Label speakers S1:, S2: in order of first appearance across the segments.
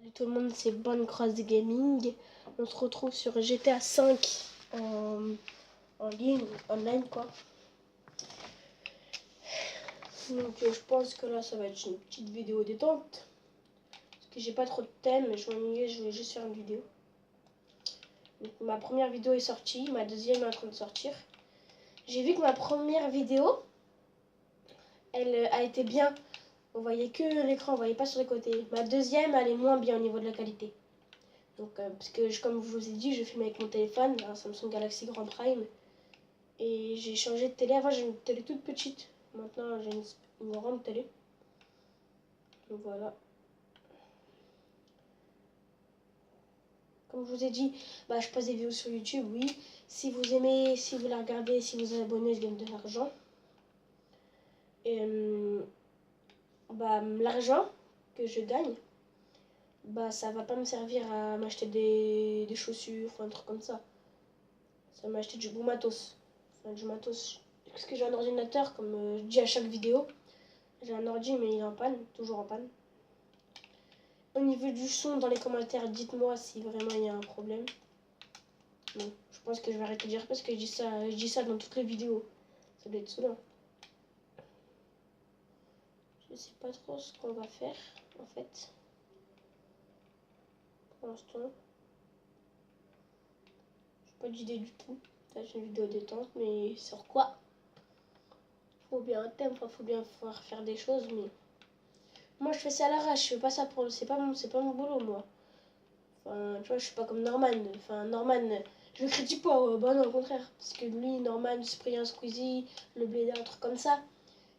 S1: Salut tout le monde, c'est Bonne Cross Gaming. On se retrouve sur GTA 5 en ligne, online quoi. Donc je pense que là ça va être une petite vidéo détente. Parce que j'ai pas trop de thème, je m'ennuyais, je voulais juste faire une vidéo. Donc ma première vidéo est sortie, ma deuxième est en train de sortir. J'ai vu que ma première vidéo, elle a été bien. On voyait que l'écran, on voyait pas sur les côtés. Ma deuxième, elle est moins bien au niveau de la qualité. Donc, parce que comme je vous ai dit, je filme avec mon téléphone, un Samsung Galaxy Grand Prime. Et j'ai changé de télé. Avant, j'ai une télé toute petite. Maintenant, j'ai une grande télé. Donc voilà. Comme je vous ai dit, je passe des vidéos sur YouTube, oui. Si vous aimez, si vous la regardez, si vous êtes abonné, je gagne de l'argent. Et l'argent que je gagne, ça va pas me servir à m'acheter des chaussures ou un truc comme ça. Ça va m'acheter du bon matos. Enfin, du matos. Parce que j'ai un ordinateur, comme je dis à chaque vidéo. J'ai un ordi, mais il est en panne, toujours en panne. Au niveau du son, dans les commentaires, dites-moi si vraiment il y a un problème. Bon, je pense que je vais arrêter de dire parce que je dis ça dans toutes les vidéos. Ça doit être saoulant. Je sais pas trop ce qu'on va faire, en fait. Pour l'instant. J'ai pas d'idée du tout. Ça, c'est une vidéo détente, mais sur quoi? Faut bien un thème, faut bien pouvoir faire des choses, mais... Moi, je fais ça à l'arrache, je fais pas ça pour... C'est pas mon boulot, moi. Enfin, tu vois, je suis pas comme Norman. Enfin, Norman, je le critique pas, non, au contraire. Parce que lui, Norman, Cyprien, Squeezie, le Blédard, un truc comme ça,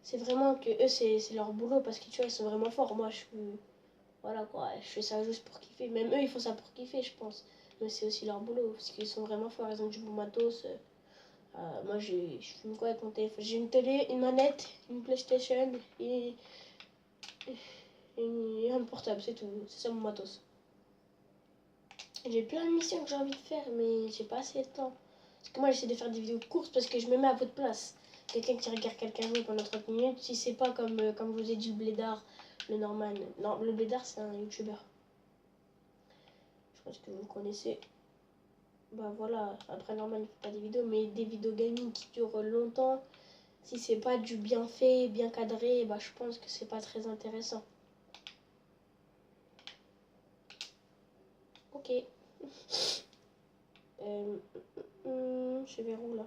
S1: c'est vraiment que eux, c'est leur boulot parce que tu vois, ils sont vraiment forts. Moi, je suis. Voilà quoi, je fais ça juste pour kiffer. Même eux, ils font ça pour kiffer, je pense. Mais c'est aussi leur boulot parce qu'ils sont vraiment forts. Ils ont du bon matos. Moi, je filme quoi avec mon téléphone? J'ai une télé, une manette, une PlayStation et un portable, c'est tout. C'est ça mon matos. J'ai plein de missions que j'ai envie de faire, mais j'ai pas assez de temps. Parce que moi, j'essaie de faire des vidéos courtes parce que je me mets à votre place. Quelqu'un qui regarde quelqu'un jouer pendant 30 minutes, si c'est pas comme je vous ai dit, le Blédard, le Norman. Non, le Blédard, c'est un youtubeur. Je pense que vous le connaissez. Voilà, après Norman, il fait pas des vidéos, mais des vidéos gaming qui durent longtemps. Si c'est pas du bien fait, bien cadré, je pense que c'est pas très intéressant. Ok. Je vais où là?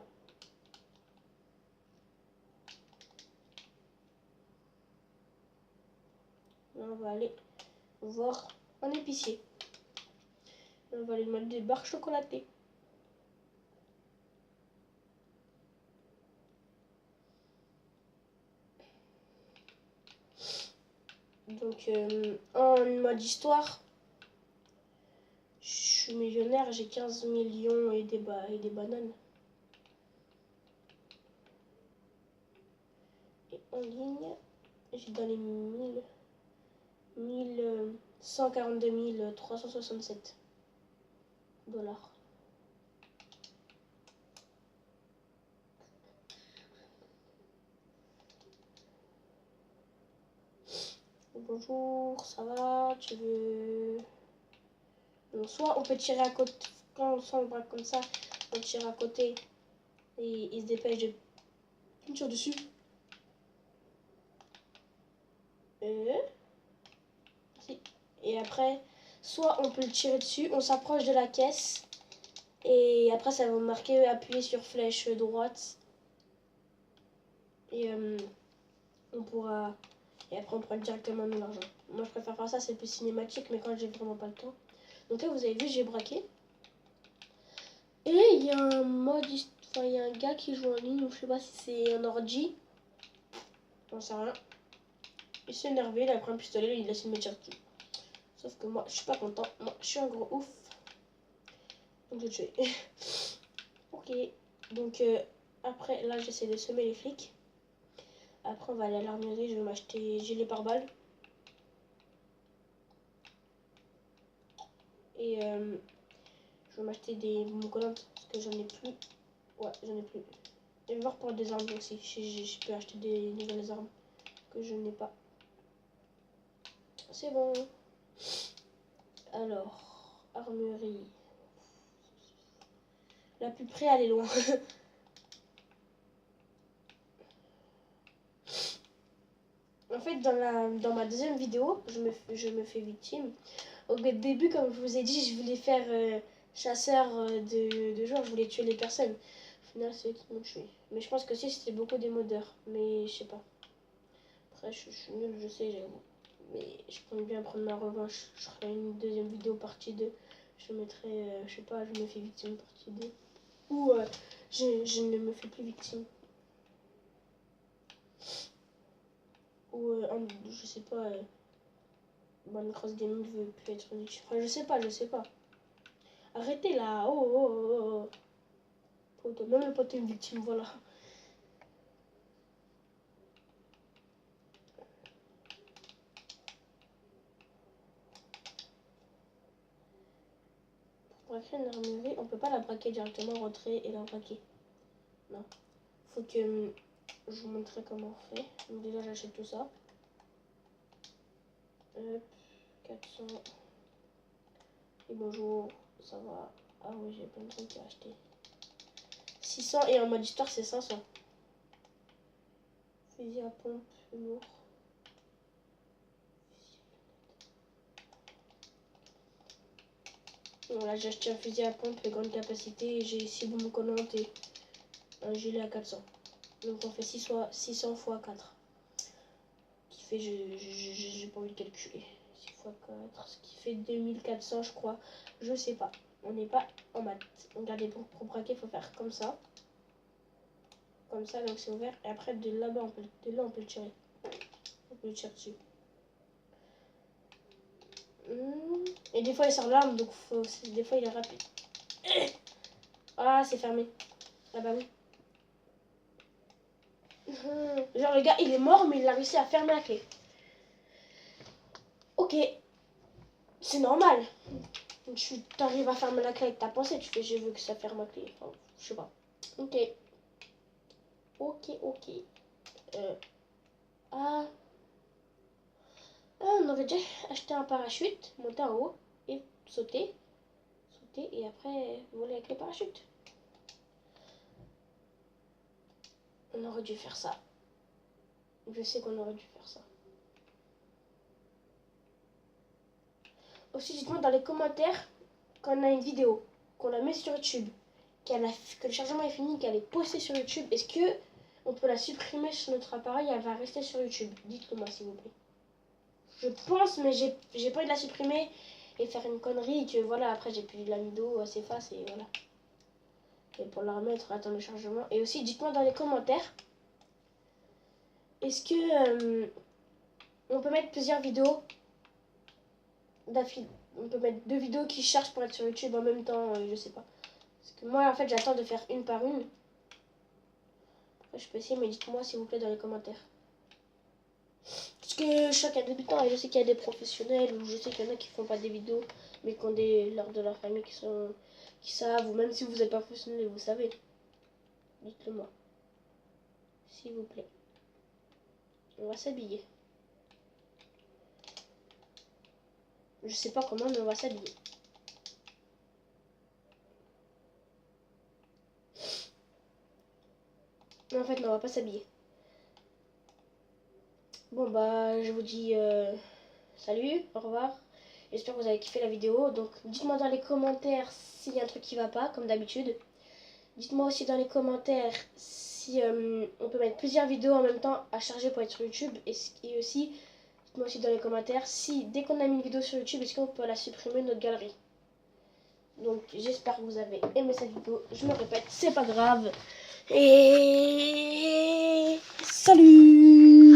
S1: Là, on va aller voir un épicier. On va aller demander des barres chocolatées. Donc, en mode histoire, je suis millionnaire, j'ai 15 millions et des bananes. Et en ligne, j'ai dans les 142 367 dollars. Bonjour, ça va? Tu veux... Donc, soit on peut tirer à côté, quand on sent le bras comme ça, on tire à côté et il se dépêche de tire dessus. Et après, soit on peut le tirer dessus, on s'approche de la caisse et après ça va marquer appuyer sur flèche droite et on pourra... Et après on prend directement de l'argent. Moi je préfère faire ça, c'est plus cinématique, mais quand j'ai vraiment pas le temps. Donc là vous avez vu, j'ai braqué. Et il y a un mode, enfin il y a un gars qui joue en ligne, je sais pas si c'est un ordi. J'en sais rien. Il s'est énervé, il a pris un pistolet, il a essayé de me tirer dessus. Sauf que moi je suis pas content, moi je suis un gros ouf. Donc je vais tuer. Ok, donc après là j'essaie de semer les flics. Après on va aller à l'armurerie, je vais m'acheter gilet pare-balles. Et je vais m'acheter des monocolantes parce que j'en ai plus. Ouais, j'en ai plus. Et voir pour des armes aussi. Je peux acheter des nouvelles armes que je n'ai pas. C'est bon. Alors, armurerie. La plus près, elle est loin. En fait, dans ma deuxième vidéo, je me fais victime. Au début, comme je vous ai dit, je voulais faire chasseur de joueurs, je voulais tuer les personnes. Au final, c'est eux qui m'ont tué. Mais je pense que si, c'était beaucoup des modeurs. Mais je sais pas. Après, je suis nulle, je sais, j'avoue. Mais je compte bien prendre ma revanche. Je ferai une deuxième vidéo partie 2. Je mettrai, je sais pas, je me fais victime partie 2. Ou je ne me fais plus victime. Ou je sais pas, Minecraft Gaming veut plus être utile. Enfin, je sais pas. Arrêtez là, oh oh oh oh. Poteau, même le poteau est une victime, voilà. Pour braquer une armurerie, on peut pas la braquer directement, rentrer et la braquer. Non. Faut que je vous montrerai comment on fait. Donc déjà j'achète tout ça. Hop, 400. Et bonjour, ça va. Ah oui, j'ai plein de trucs à acheter. 600 et en mode histoire c'est 500. Fusil à pompe, lourd. Voilà, j'ai acheté un fusil à pompe de grande capacité et j'ai 6 bombes collantes et un gilet à 400. Donc on fait 600 x 4. Qui fait, j'ai pas envie de calculer. 6 x 4, ce qui fait 2400 je crois. Je sais pas. On n'est pas en maths. Regardez, pour braquer, il faut faire comme ça. Comme ça, donc c'est ouvert. Et après, de là-bas, de là, on peut le tirer. On peut le tirer dessus. Et des fois, il sort l'arme, donc des fois, il est rapide. Ah, c'est fermé. Ah bah oui. Genre, le gars, il est mort, mais il a réussi à fermer la clé. Ok. C'est normal. Tu t'arrives à fermer la clé avec ta pensée. Tu fais, je veux que ça ferme la clé. Enfin, je sais pas. Ok. Ok. Ah. On aurait déjà acheté un parachute, monter en haut et sauter. Et après voler avec le parachute. On aurait dû faire ça. Je sais qu'on aurait dû faire ça. Aussi, dites-moi dans les commentaires quand on a une vidéo, qu'on la met sur YouTube, que le chargement est fini, qu'elle est postée sur YouTube. Est-ce que on peut la supprimer sur notre appareil et elle va rester sur YouTube? Dites-le moi s'il vous plaît. Je pense, mais j'ai pas envie de la supprimer et faire une connerie que voilà, après j'ai plus la vidéo, s'efface et voilà. Et pour la remettre, attendre le chargement. Et aussi, dites-moi dans les commentaires, est-ce que on peut mettre plusieurs vidéos d'affilée? On peut mettre 2 vidéos qui chargent pour être sur YouTube en même temps, je sais pas. Parce que moi, en fait, j'attends de faire une par une. Après, je peux essayer, mais dites-moi s'il vous plaît dans les commentaires. Parce que chacun débutant, et je sais qu'il y a des professionnels, ou je sais qu'il y en a qui font pas des vidéos, mais qui ont des lors de leur famille qui savent, ou même si vous n'êtes pas professionnel, vous savez. Dites-le moi. S'il vous plaît. On va s'habiller. Je sais pas comment, mais on va s'habiller. Mais en fait, non, on va pas s'habiller. Bon, bah, je vous dis salut, au revoir. J'espère que vous avez kiffé la vidéo. Donc, dites-moi dans les commentaires s'il y a un truc qui va pas, comme d'habitude. Dites-moi aussi dans les commentaires si on peut mettre plusieurs vidéos en même temps à charger pour être sur YouTube. Et aussi, dites-moi aussi dans les commentaires si, dès qu'on a mis une vidéo sur YouTube, est-ce qu'on peut la supprimer de notre galerie. Donc, j'espère que vous avez aimé cette vidéo. Je me répète, c'est pas grave. Et salut!